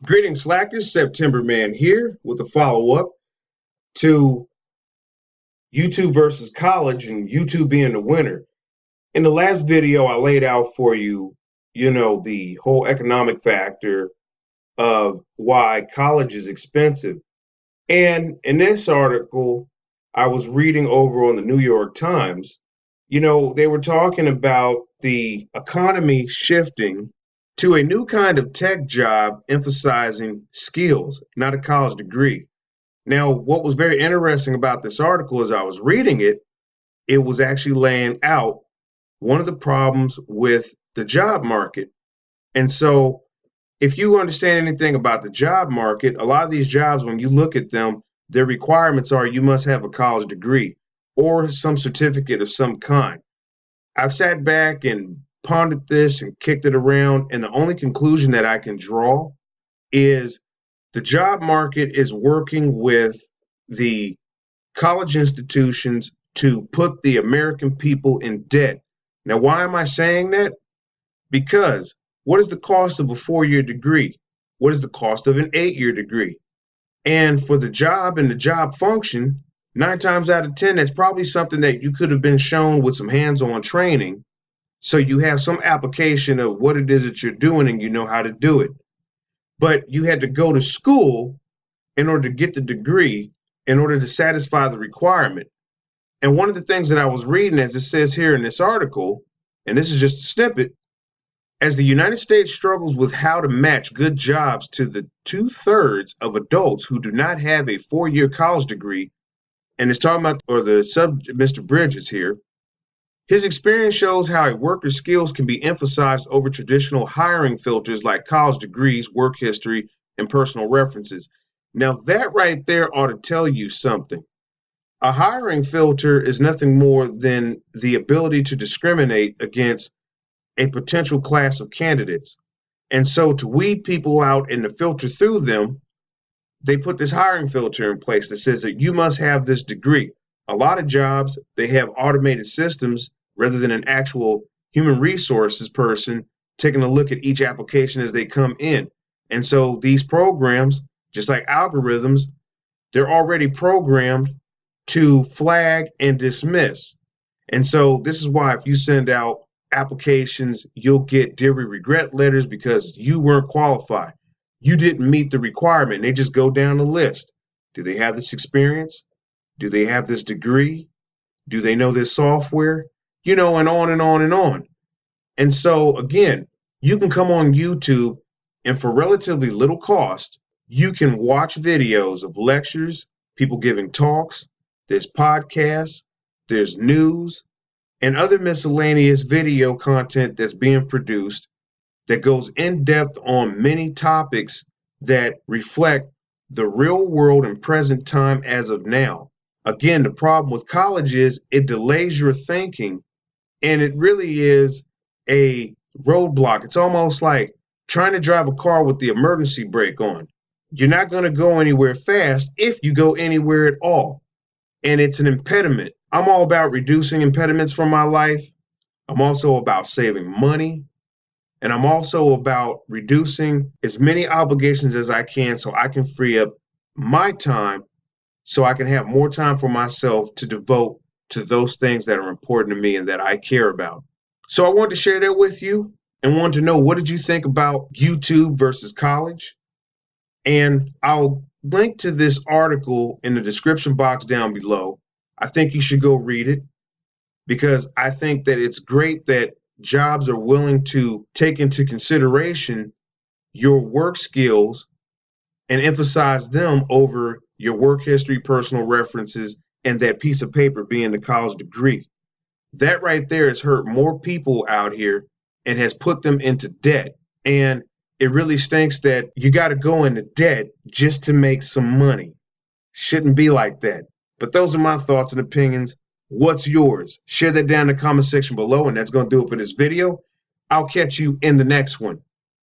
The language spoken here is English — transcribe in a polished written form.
Greetings, Slackers. September Man here with a follow-up to YouTube versus college and YouTube being the winner. In the last video, I laid out for you, the whole economic factor of why college is expensive. And in this article, I was reading over on the New York Times, they were talking about the economy shifting to a new kind of tech job emphasizing skills, not a college degree. Now, what was very interesting about this article as I was reading it, it was actually laying out one of the problems with the job market. And so, if you understand anything about the job market, a lot of these jobs, when you look at them, their requirements are you must have a college degree or some certificate of some kind. I've sat back and pondered this and kicked it around, and the only conclusion that I can draw is the job market is working with the college institutions to put the American people in debt. Now, why am I saying that? Because what is the cost of a 4 year degree? What is the cost of an 8 year degree? And for the job and the job function, 9 times out of 10, that's probably something that you could have been shown with some hands on training. So you have some application of what it is that you're doing and you know how to do it. But you had to go to school in order to get the degree, in order to satisfy the requirement. And one of the things that I was reading, as it says here in this article, and this is just a snippet, as the United States struggles with how to match good jobs to the 2/3 of adults who do not have a 4 year college degree, and it's talking about, or the subject, Mr. Bridges here, his experience shows how a worker's skills can be emphasized over traditional hiring filters like college degrees, work history, and personal references. Now, that right there ought to tell you something. A hiring filter is nothing more than the ability to discriminate against a potential class of candidates. And so, to weed people out and to filter through them, they put this hiring filter in place that says that you must have this degree. A lot of jobs, they have automated systems rather than an actual human resources person taking a look at each application as they come in. And so these programs, just like algorithms, they're already programmed to flag and dismiss. And so this is why if you send out applications, you'll get dearly regret letters because you weren't qualified. You didn't meet the requirement. They just go down the list. Do they have this experience? Do they have this degree? Do they know this software? And on and on and on. And so, again, you can come on YouTube and for relatively little cost, you can watch videos of lectures, people giving talks, there's podcasts, there's news, and other miscellaneous video content that's being produced that goes in depth on many topics that reflect the real world and present time as of now. Again, the problem with college is it delays your thinking, and it really is a roadblock. It's almost like trying to drive a car with the emergency brake on. You're not going to go anywhere fast if you go anywhere at all. And it's an impediment. I'm all about reducing impediments from my life. I'm also about saving money. And I'm also about reducing as many obligations as I can so I can free up my time so I can have more time for myself to devote to those things that are important to me and that I care about. So I wanted to share that with you and wanted to know, what did you think about YouTube versus college? And I'll link to this article in the description box down below. I think you should go read it because I think that it's great that jobs are willing to take into consideration your work skills and emphasize them over your work history, personal references, and that piece of paper being the college degree. That right there has hurt more people out here and has put them into debt. And it really stinks that you got to go into debt just to make some money. Shouldn't be like that. But those are my thoughts and opinions. What's yours? Share that down in the comment section below, and that's going to do it for this video. I'll catch you in the next one.